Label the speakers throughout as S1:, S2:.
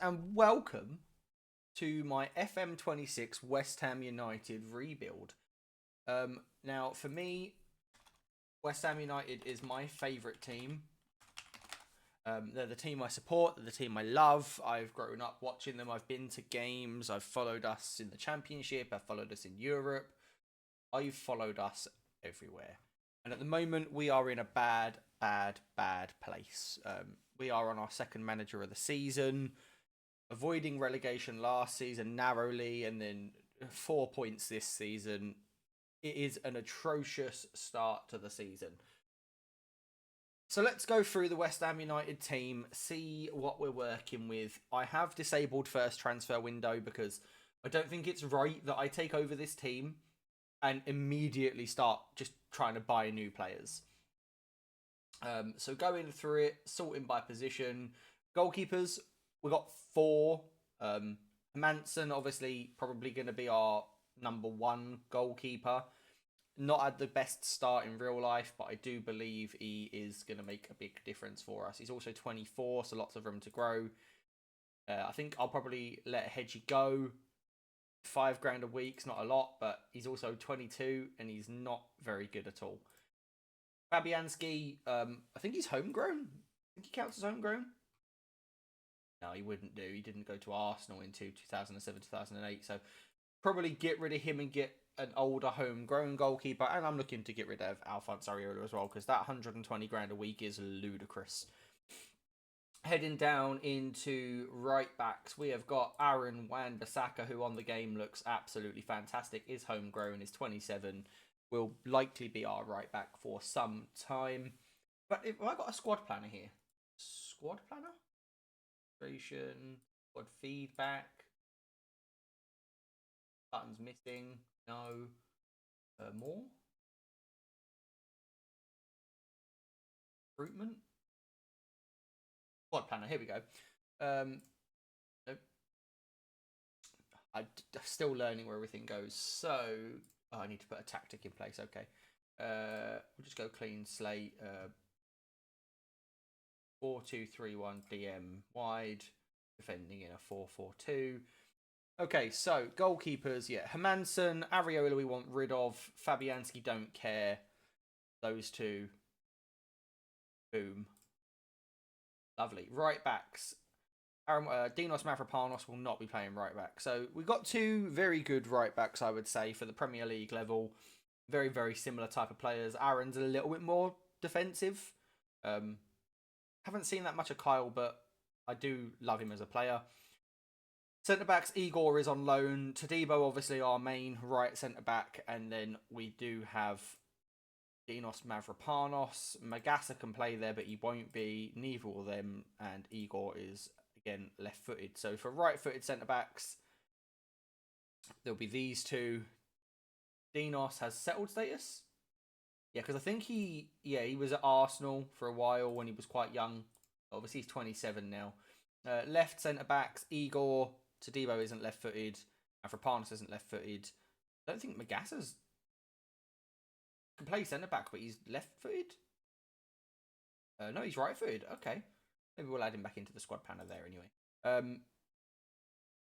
S1: and welcome to my FM26 West Ham United rebuild. Now, for me, West Ham United is my favourite team. They're the team I support, they're the team I love. I've grown up watching them, I've been to games, I've followed us in the Championship, I've followed us in Europe. I've followed us everywhere. And at the moment, we are in a bad place. We are on our second manager of the season, avoiding relegation last season narrowly, and then 4 points this season. It is an atrocious start to the season. So let's go through the West Ham United team, see what we're working with. I have disabled first transfer window because I don't think it's right that I take over this team and immediately start just trying to buy new players. So going through it, sorting by position. Goalkeepers, we got 4. Manson, obviously, probably going to be our number 1 goalkeeper. Not had the best start in real life, but I do believe he is going to make a big difference for us. He's also 24, so lots of room to grow. I think I'll probably let Hedgie go. £5,000 a week's not a lot, but he's also 22 and he's not very good at all. Fabianski, I think he's homegrown. I think he counts as homegrown. No, he wouldn't do. He didn't go to Arsenal in 2007, 2008. So probably get rid of him and get an older homegrown goalkeeper. And I'm looking to get rid of Alphonse Areola as well, because that £120,000 a week is ludicrous. Heading down into right backs, we have got Aaron Wan-Bissaka, who on the game looks absolutely fantastic, is homegrown, is 27, will likely be our right back for some time. But if I got a squad planner here, squad planner, squad feedback, buttons missing, no, more, recruitment. Squad planner, here we go. Nope. I'm still learning where everything goes. So, I need to put a tactic in place. Okay. We'll just go clean slate. 4-2-3-1 DM wide. Defending in a 4-4-2. Okay, so goalkeepers, yeah. Hermansen, Areola we want rid of. Fabianski don't care. Those two. Boom. Lovely. Right backs. Dinos Mavropanos will not be playing right back. So we've got 2 very good right backs, I would say, for the Premier League level. Very, very similar type of players. Aaron's a little bit more defensive. Haven't seen that much of Kyle, but I do love him as a player. Centre-backs, Igor is on loan. Todibo, obviously, our main right centre-back. And then we do have Dinos Mavropanos. Magassa can play there, but he won't be. Neither of them. And Igor is, again, left-footed. So for right-footed centre-backs, there'll be these 2. Dinos has settled status. Yeah, because I think he was at Arsenal for a while when he was quite young. Obviously, he's 27 now. Left centre-backs, Igor. Todibo isn't left-footed. Mavropanos isn't left-footed. I don't think Magassa's can play centre-back, but he's left-footed. No, he's right-footed. Okay. Maybe we'll add him back into the squad planner there anyway.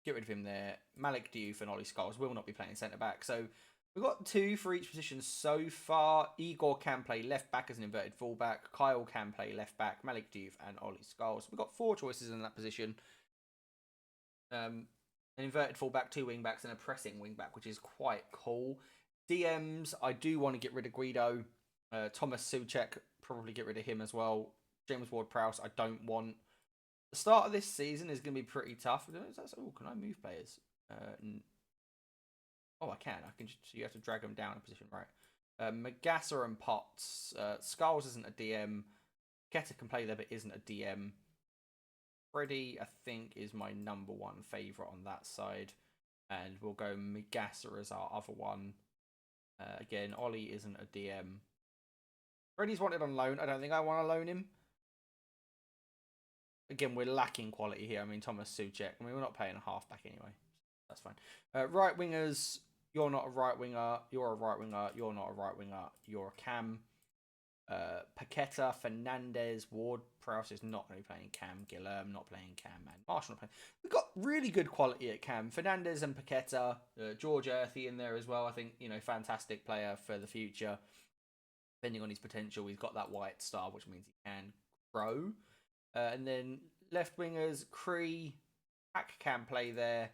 S1: Get rid of him there. Malik Diouf and Ollie Scholes will not be playing centre-back. So we've got 2 for each position so far. Igor can play left-back as an inverted full-back. Kyle can play left-back. Malik Diouf and Ollie Scholes. We've got 4 choices in that position. An inverted full-back, 2 wing-backs, and a pressing wing-back, which is quite cool. DMs, I do want to get rid of Guido. Thomas Souček, probably get rid of him as well. James Ward-Prowse, I don't want. The start of this season is going to be pretty tough. Oh, can I move players? Oh, I can. So you have to drag them down a position, right? Magassa and Potts. Skulls isn't a DM. Keta can play there, but isn't a DM. Freddie, I think, is my number 1 favourite on that side. And we'll go Magassa as our other one. Again, Ollie isn't a DM. Freddie's wanted on loan. I don't think I want to loan him. Again, we're lacking quality here. I mean, Thomas Souček. I mean, we're not playing a half-back anyway. That's fine. Right wingers. You're not a right winger. You're a right winger. You're not a right winger. You're a cam. Paqueta, Fernandez, Ward-Prowse is not going to be playing Cam, Gillum not playing Cam, and Marshall not playing. We've got really good quality at Cam. Fernandez and Paqueta, George Earthy in there as well. I think, fantastic player for the future. Depending on his potential, he's got that white star, which means he can grow. And then left wingers, Cree, Hack can play there,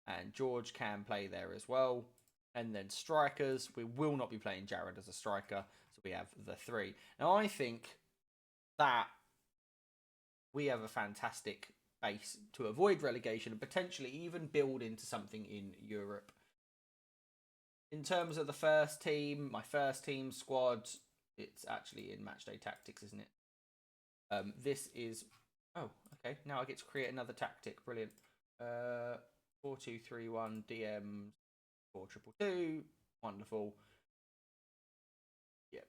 S1: and George can play there as well. And then strikers, we will not be playing Jared as a striker, so we have the 3. Now, I think that we have a fantastic base to avoid relegation and potentially even build into something in Europe. In terms of the first team, my first team squad, it's actually in matchday tactics, isn't it? This is... Oh, okay. Now I get to create another tactic. Brilliant. 4-2-3-1 DM 4-2-2. Wonderful. Yeah.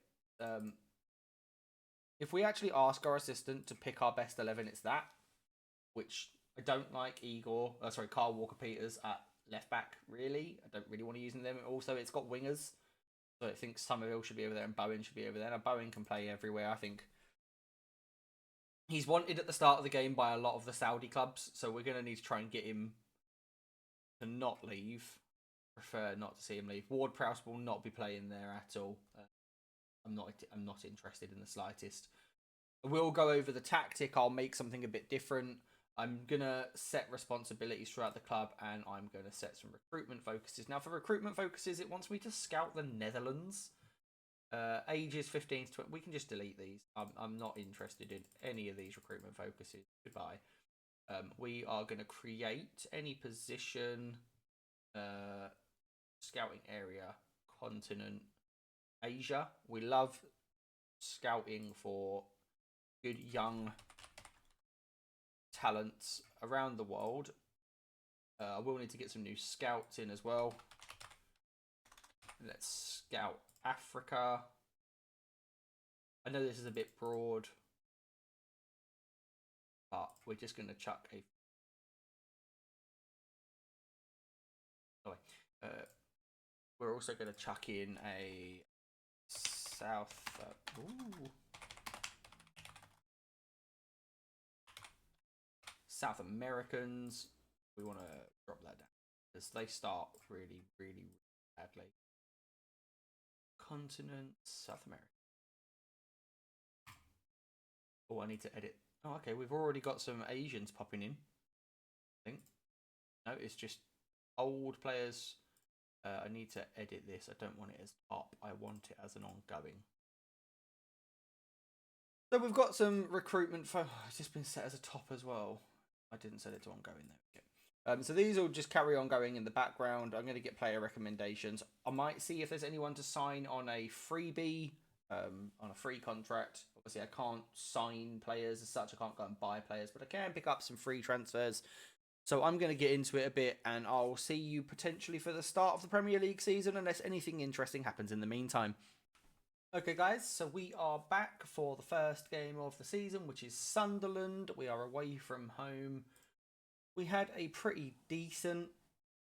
S1: If we actually ask our assistant to pick our best 11, it's that. Which I don't like Carl Walker-Peters at left back, really. I don't really want to use them. Also, it's got wingers. So I think Somerville should be over there and Bowen should be over there. Now, Bowen can play everywhere, I think. He's wanted at the start of the game by a lot of the Saudi clubs, so we're going to need to try and get him to not leave. Prefer not to see him leave. Ward-Prowse will not be playing there at all. I'm not interested in the slightest. We'll go over the tactic. I'll make something a bit different. I'm going to set responsibilities throughout the club, and I'm going to set some recruitment focuses. Now, for recruitment focuses, it wants me to scout the Netherlands. Ages 15 to 20. We can just delete these. I'm not interested in any of these recruitment focuses. Goodbye. We are going to create any position, scouting area, continent, Asia. We love scouting for good young talents around the world. I will need to get some new scouts in as well. Let's scout Africa. I know this is a bit broad, but we're just going to chuck a... we're also going to chuck in a South... South Americans. We want to drop that down because they start really, really badly. Continent, South America. Oh, I need to edit. Oh, okay. We've already got some Asians popping in. I think. No, it's just old players. I need to edit this. I don't want it as top. I want it as an ongoing. So we've got some recruitment. It's just been set as a top as well. I didn't set it to ongoing there. So these will just carry on going in the background. I'm going to get player recommendations. I might see if there's anyone to sign on a freebie, on a free contract. Obviously, I can't sign players as such. I can't go and buy players, but I can pick up some free transfers. So I'm going to get into it a bit, and I'll see you potentially for the start of the Premier League season, unless anything interesting happens in the meantime. Okay, guys, so we are back for the first game of the season, which is Sunderland. We are away from home. We had a pretty decent,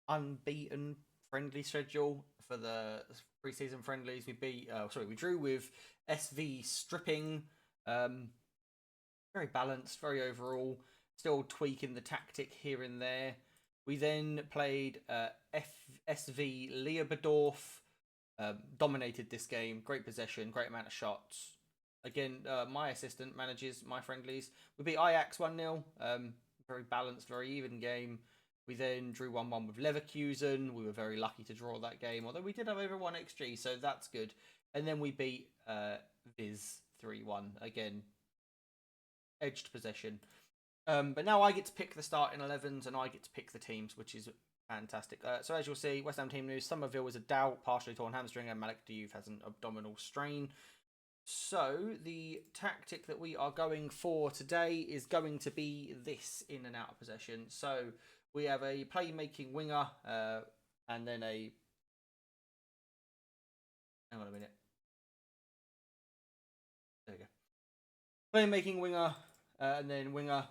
S1: unbeaten friendly schedule for the pre-season friendlies. We drew with SV Stripping. Very balanced, very overall. Still tweaking the tactic here and there. We then played SV Leoberdorf. Dominated this game. Great possession, great amount of shots. Again, my assistant manages my friendlies. We beat Ajax 1-0. Very balanced, very even game. We then drew 1-1 with Leverkusen. We were very lucky to draw that game, although we did have over 1 XG, so that's good. And then we beat Viz 3-1. Again, edged possession. But now I get to pick the starting 11s and I get to pick the teams, which is fantastic. So as you'll see, West Ham team news, Somerville was a doubt, partially torn hamstring, and Malik Diouf has an abdominal strain. So the tactic that we are going for today is going to be this in and out of possession. So we have a playmaking winger and then a... Hang on a minute. There we go. Playmaking winger and then winger.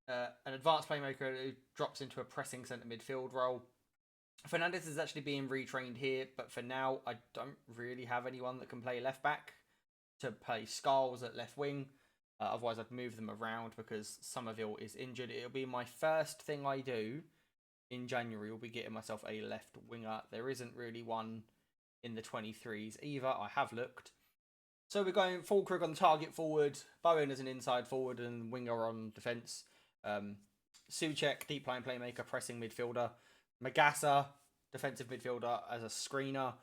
S1: An advanced playmaker who drops into a pressing centre midfield role. Fernandez is actually being retrained here, but for now I don't really have anyone that can play left back. to play Skulls at left wing. Otherwise, I'd move them around because Somerville is injured. It'll be my first thing I do in January. Will be getting myself a left winger. There isn't really one in the 23s either. I have looked. So we're going Fulkrug on target forward, Bowen as an inside forward, and winger on defence. Souček, deep line playmaker, pressing midfielder. Magassa, defensive midfielder as a screener.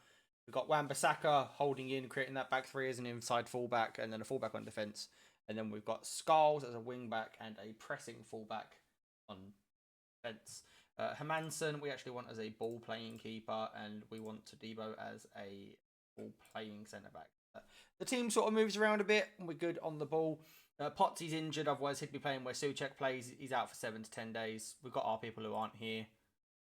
S1: We've got Wan-Bissaka holding in, creating that back three as an inside fullback, and then a fullback on defence. And then we've got Skulls as a wing back and a pressing fullback on defence. Hermansen, we actually want as a ball playing keeper, and we want Todibo as a ball playing centre back. The team sort of moves around a bit, and we're good on the ball. Potsy's injured, otherwise he'd be playing where Souček plays. He's out for 7 to 10 days. We've got our people who aren't here.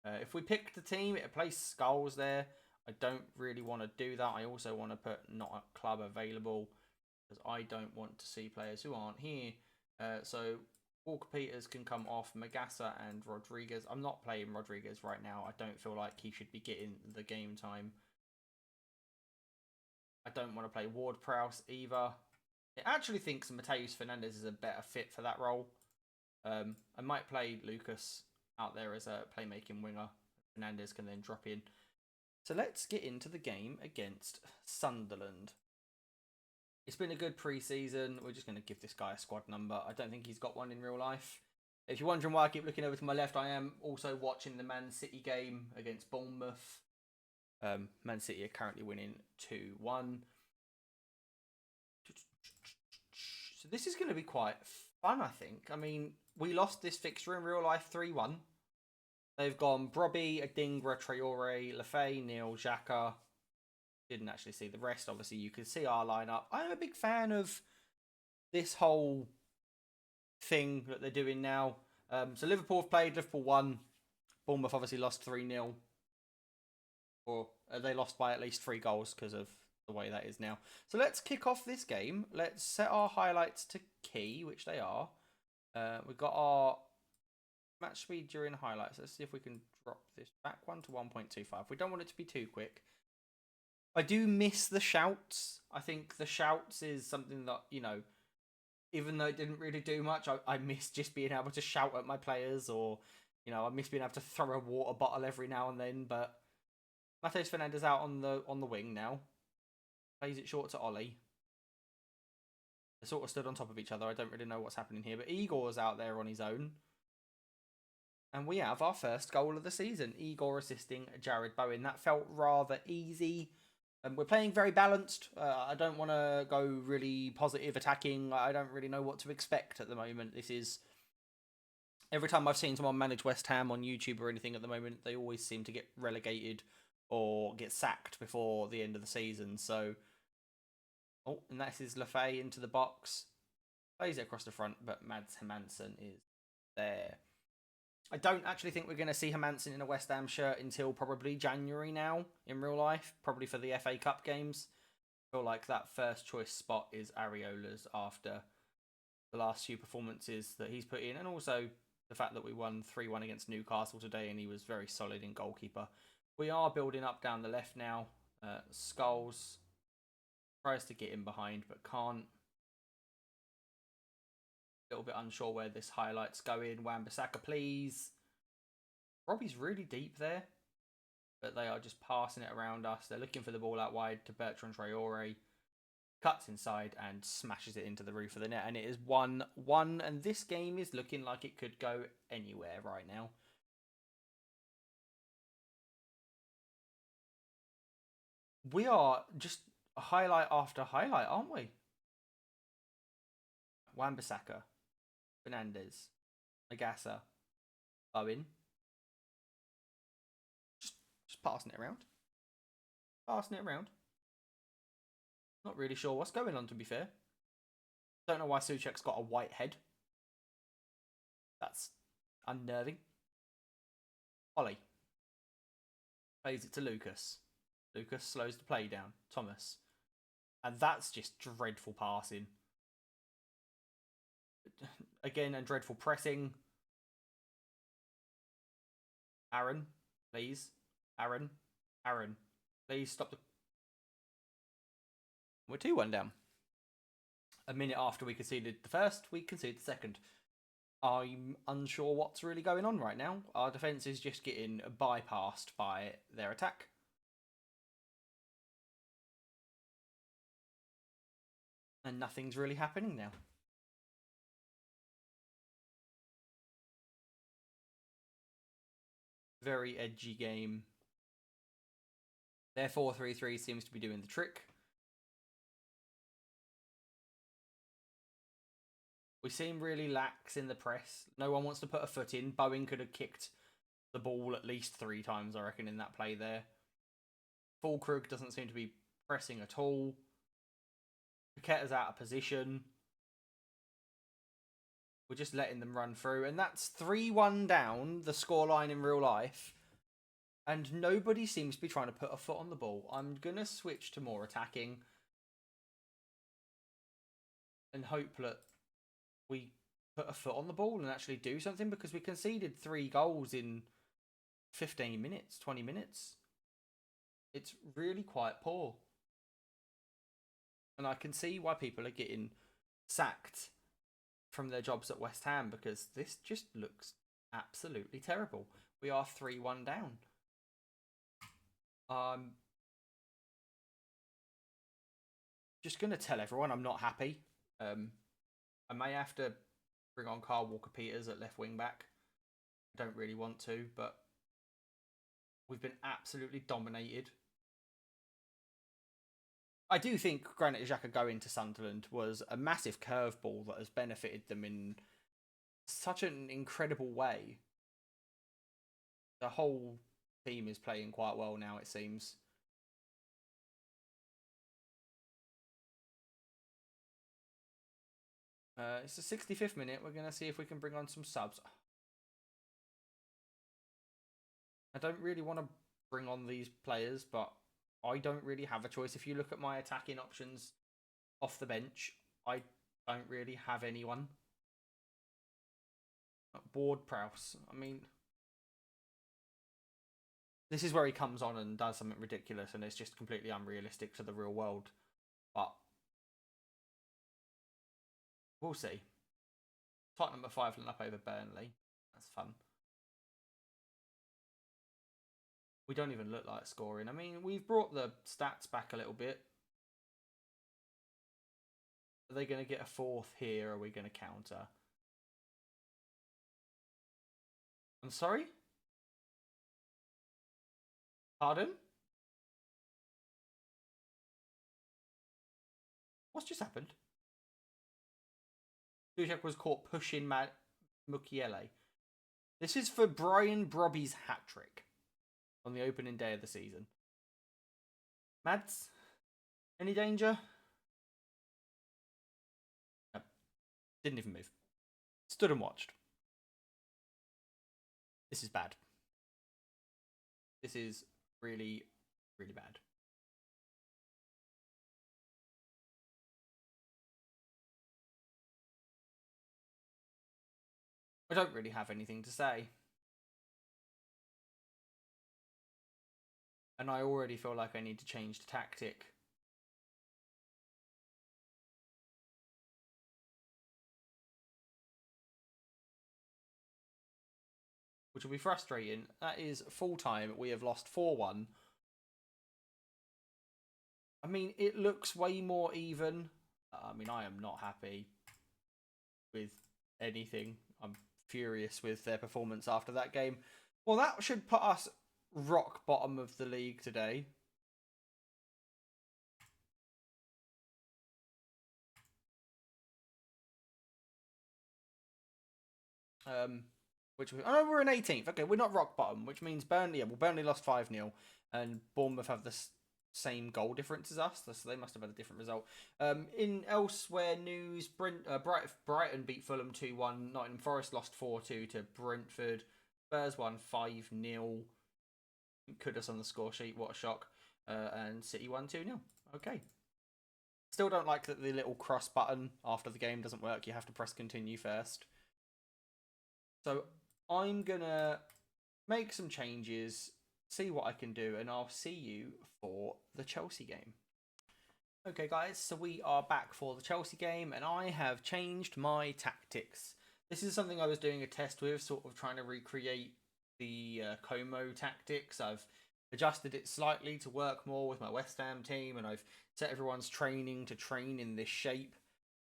S1: If we pick the team, it'll place Skulls there. I don't really want to do that. I also want to put not a club available because I don't want to see players who aren't here. So Walker-Peters can come off, Magassa and Rodriguez. I'm not playing Rodriguez right now. I don't feel like he should be getting the game time. I don't want to play Ward-Prowse either. I actually think Mateus Fernandez is a better fit for that role. I might play Lucas out there as a playmaking winger. Fernandez can then drop in. So let's get into the game against Sunderland. It's been a good pre-season. We're just going to give this guy a squad number. I don't think he's got one in real life. If you're wondering why I keep looking over to my left, I am also watching the Man City game against Bournemouth. Man City are currently winning 2-1. So this is going to be quite fun, I think. I mean, we lost this fixture in real life 3-1. They've gone Brobby, Adingra, Traore, Lafay, Neil, Xhaka. Didn't actually see the rest. Obviously, you can see our lineup. I'm a big fan of this whole thing that they're doing now. So Liverpool have played. Liverpool won. Bournemouth obviously lost 3-0. Or they lost by at least 3 goals because of the way that is now. So let's kick off this game. Let's set our highlights to key, which they are. We've got our match speed during highlights. Let's see if we can drop this back one to 1.25. We don't want it to be too quick. I do miss the shouts. I think the shouts is something that, you know, even though it didn't really do much, I miss just being able to shout at my players, or, you know, I miss being able to throw a water bottle every now and then. But Mateus Fernandez out on the wing now. Plays it short to Ollie. They sort of stood on top of each other. I don't really know what's happening here, but Igor's out there on his own. And we have our first goal of the season. Igor assisting Jared Bowen. That felt rather easy. We're playing very balanced. I don't want to go really positive attacking. I don't really know what to expect at the moment. This is... Every time I've seen someone manage West Ham on YouTube or anything at the moment, they always seem to get relegated or get sacked before the end of the season. So... Oh, and that is Lafay into the box. Plays it across the front, but Mads Hermansen is there. I don't actually think we're going to see Hermansen in a West Ham shirt until probably January now, in real life. Probably for the FA Cup games. I feel like that first choice spot is Areola's after the last few performances that he's put in. And also the fact that we won 3-1 against Newcastle today and he was very solid in goalkeeper. We are building up down the left now. Skulls tries to get in behind but can't. A little bit unsure where this highlight's going. Wan-Bissaka, please. Robbie's really deep there, but they are just passing it around us. They're looking for the ball out wide to Bertrand Traore. Cuts inside and smashes it into the roof of the net, and it is 1-1. And this game is looking like it could go anywhere right now. We are just highlight after highlight, aren't we? Wan-Bissaka, Fernandez, Magassa, Bowen. Just passing it around. Passing it around. Not really sure what's going on, to be fair. Don't know why Souček's got a white head. That's unnerving. Ollie. Plays it to Lucas. Lucas slows the play down. Thomas. And that's just dreadful passing. Again, and dreadful pressing. Aaron, please. Aaron. Please stop the... We're 2-1 down. A minute after we conceded the first, we conceded the second. I'm unsure what's really going on right now. Our defence is just getting bypassed by their attack. And nothing's really happening now. Very edgy game. Their 4-3-3 seems to be doing the trick. We seem really lax in the press. No one wants to put a foot in. Bowen could have kicked the ball at least 3 times, I reckon, in that play there. Fulkrug doesn't seem to be pressing at all. Paqueta's out of position. We're just letting them run through. And that's 3-1 down, the scoreline in real life. And nobody seems to be trying to put a foot on the ball. I'm going to switch to more attacking. And hope that we put a foot on the ball and actually do something. Because we conceded 3 goals in 15 minutes, 20 minutes. It's really quite poor. And I can see why people are getting sacked from their jobs at West Ham, because this just looks absolutely terrible. We are 3-1 down. Just going to tell everyone I'm not happy. I may have to bring on Carl Walker-Peters at left wing back. I don't really want to, but we've been absolutely dominated. I do think Granit Xhaka going to Sunderland was a massive curveball that has benefited them in such an incredible way. The whole team is playing quite well now, it seems. It's the 65th minute. We're going to see if we can bring on some subs. I don't really want to bring on these players, but I don't really have a choice. If you look at my attacking options off the bench, I don't really have anyone. Ward-Prowse. I mean, this is where he comes on and does something ridiculous, and it's just completely unrealistic to the real world. But we'll see. Tottenham at 5 up over Burnley. That's fun. We don't even look like scoring. I mean, we've brought the stats back a little bit. Are they going to get a 4th here? Or are we going to counter? I'm sorry? Pardon? What's just happened? Dujak was caught pushing Mukiele. This is for Brian Brobby's hat-trick on the opening day of the season. Mads? Any danger? No. Didn't even move. Stood and watched. This is bad. This is really, really bad. I don't really have anything to say. And I already feel like I need to change the tactic. Which will be frustrating. That is full time. We have lost 4-1. I mean, it looks way more even. I mean, I am not happy with anything. I'm furious with their performance after that game. Well, that should put us rock bottom of the league today. We're in 18th. Okay, we're not rock bottom, which means Burnley. Well, Burnley lost 5-0, and Bournemouth have the same goal difference as us, so they must have had a different result. In elsewhere news, Brighton beat Fulham 2-1. Nottingham Forest lost 4-2 to Brentford. Spurs won 5-0. Kudus on the score sheet. What a shock. And City won 2-0. Okay. Still don't like that the little cross button after the game doesn't work. You have to press continue first. So I'm going to make some changes, see what I can do, and I'll see you for the Chelsea game. Okay, guys, so we are back for the Chelsea game, and I have changed my tactics. This is something I was doing a test with, sort of trying to recreate the Como tactics. I've adjusted it slightly to work more with my West Ham team, and I've set everyone's training to train in this shape.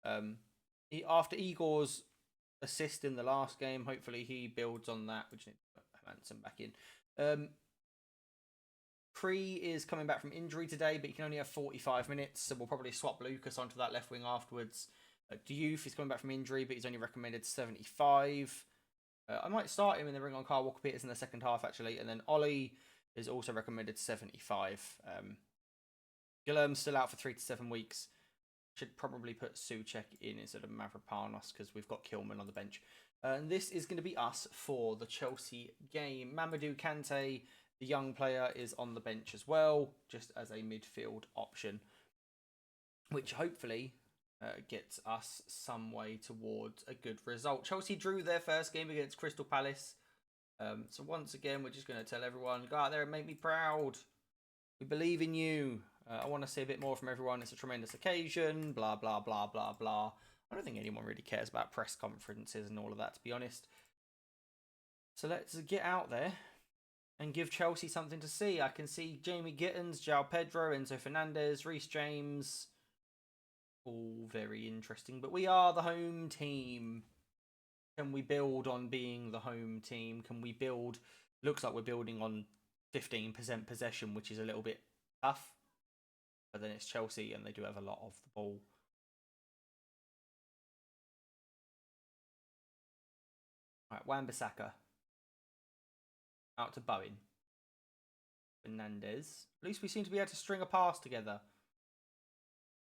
S1: After Igor's assist in the last game, hopefully he builds on that, which needs to put Manson back in. Pre is coming back from injury today, but he can only have 45 minutes, so we'll probably swap Lucas onto that left wing afterwards. Diouf is coming back from injury, but he's only recommended 75. I might start him and then bring on Kyle Walker-Peters in the second half, actually. And then Ollie is also recommended 75. Guilherme's still out for 3 to 7 weeks. Should probably put Souček in instead of Mavropanos because we've got Kilman on the bench. And this is going to be us for the Chelsea game. Mamadou Kante, the young player, is on the bench as well, just as a midfield option, which hopefully gets us some way towards a good result. Chelsea drew their first game against Crystal Palace. So once again, we're just going to tell everyone, go out there and make me proud. We believe in you. I want to see a bit more from everyone. It's a tremendous occasion. Blah, blah, blah, blah, blah. I don't think anyone really cares about press conferences and all of that, to be honest. So let's get out there and give Chelsea something to see. I can see Jamie Gittins, João Pedro, Enzo Fernandez, Reece James. All very interesting. But we are the home team. Can we build on being the home team? Can we build... Looks like we're building on 15% possession, which is a little bit tough. But then it's Chelsea and they do have a lot of the ball. Alright, Wan-Bissaka. Out to Bowen. Fernandez. At least we seem to be able to string a pass together.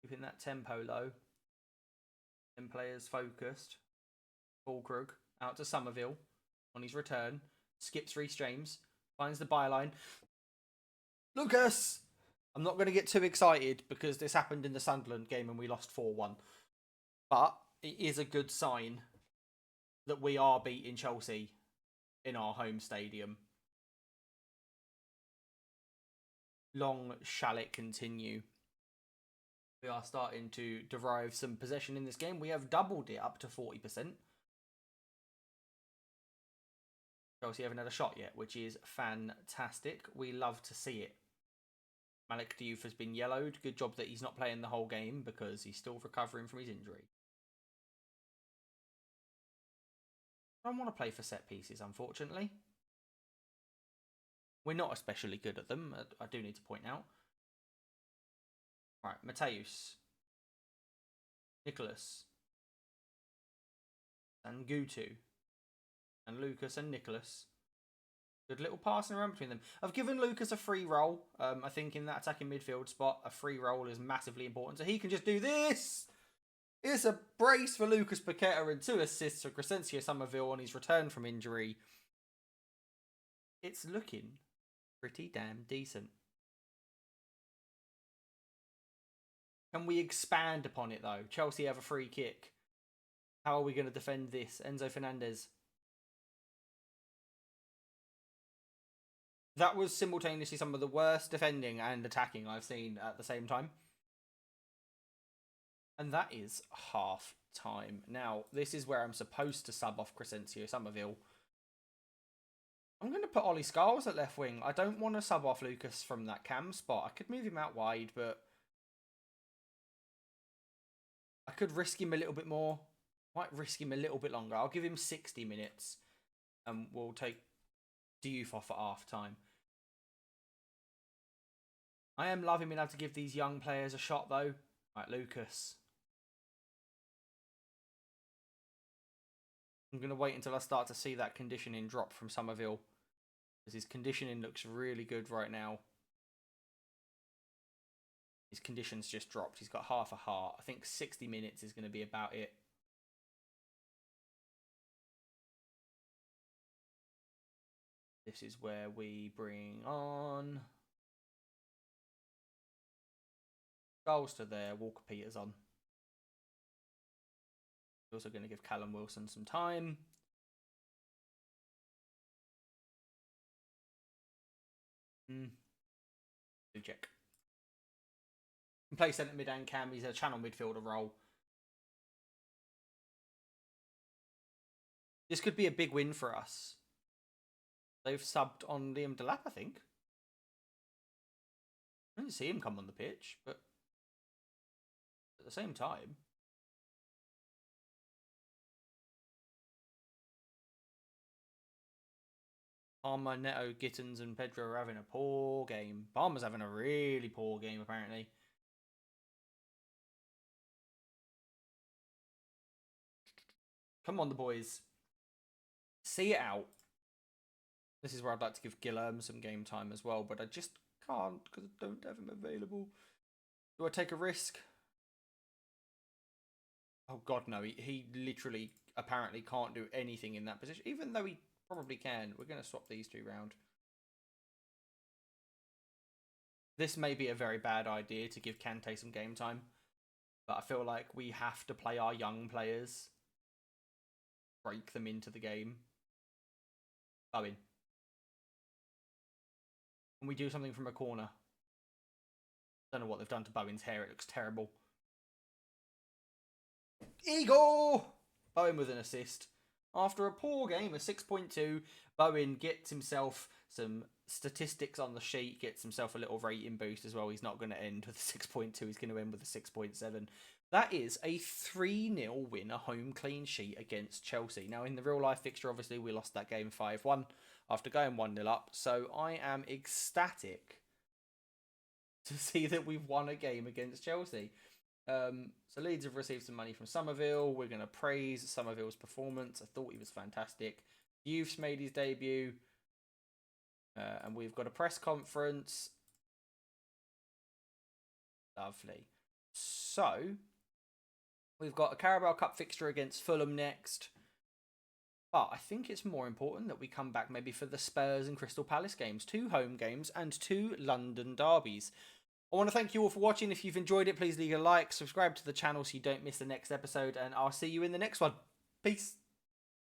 S1: Keeping that tempo low. 10 players focused. Fulkrug out to Somerville on his return. Skips Reece James. Finds the byline. Lucas! I'm not going to get too excited because this happened in the Sunderland game and we lost 4-1. But it is a good sign that we are beating Chelsea in our home stadium. Long shall it continue. We are starting to derive some possession in this game. We have doubled it up to 40%. Chelsea haven't had a shot yet, which is fantastic. We love to see it. Malik Diouf has been yellowed. Good job that he's not playing the whole game because he's still recovering from his injury. I don't want to play for set pieces, unfortunately. We're not especially good at them, I do need to point out. Right, Mateus. Nicholas. And Gutu. And Lucas and Nicholas. Good little passing around between them. I've given Lucas a free roll. I think in that attacking midfield spot, a free roll is massively important. So he can just do this. It's a brace for Lucas Paqueta and 2 assists for Crescencio Somerville on his return from injury. It's looking pretty damn decent. Can we expand upon it though? Chelsea have a free kick. How are we going to defend this? Enzo Fernandez. That was simultaneously some of the worst defending and attacking I've seen at the same time. And that is half time. Now, this is where I'm supposed to sub off Crescencio Somerville. I'm going to put Ollie Scarles at left wing. I don't want to sub off Lucas from that cam spot. I could move him out wide, but I could risk him a little bit more. Might risk him a little bit longer. I'll give him 60 minutes and we'll take Diouf off at half time. I am loving being able to give these young players a shot though. Right, Lucas. I'm going to wait until I start to see that conditioning drop from Somerville. Because his conditioning looks really good right now. His condition's just dropped. He's got half a heart. I think 60 minutes is going to be about it. This is where we bring on Goals to there, Walker-Peters on. Also going to give Callum Wilson some time. Souček. Can play centre mid and cam. He's a channel midfielder role. This could be a big win for us. They've subbed on Liam Delap, I think. I didn't see him come on the pitch, but at the same time. Palmer, Neto, Gittins and Pedro are having a poor game. Palmer's having a really poor game, apparently. Come on, the boys. See it out. This is where I'd like to give Guilherme some game time as well, but I just can't because I don't have him available. Do I take a risk? Oh, God, no. He literally apparently can't do anything in that position, even though he probably can. We're going to swap these two round. This may be a very bad idea to give Kante some game time, but I feel like we have to play our young players. Break them into the game. Bowen. Can we do something from a corner? Don't know what they've done to Bowen's hair. It looks terrible. Eagle! Bowen with an assist. After a poor game, a 6.2, Bowen gets himself some statistics on the sheet, gets himself a little rating boost as well. He's not going to end with a 6.2. He's going to end with a 6.7. That is a 3-0 win, a home clean sheet against Chelsea. Now, in the real-life fixture, obviously, we lost that game 5-1 after going 1-0 up. So I am ecstatic to see that we've won a game against Chelsea. So Leeds have received some money from Somerville. We're going to praise Somerville's performance. I thought he was fantastic. Youth's made his debut. And we've got a press conference. Lovely. So, we've got a Carabao Cup fixture against Fulham next. But I think it's more important that we come back maybe for the Spurs and Crystal Palace games. 2 home games and 2 London derbies. I want to thank you all for watching. If you've enjoyed it, please leave a like, subscribe to the channel so you don't miss the next episode, and I'll see you in the next one. Peace.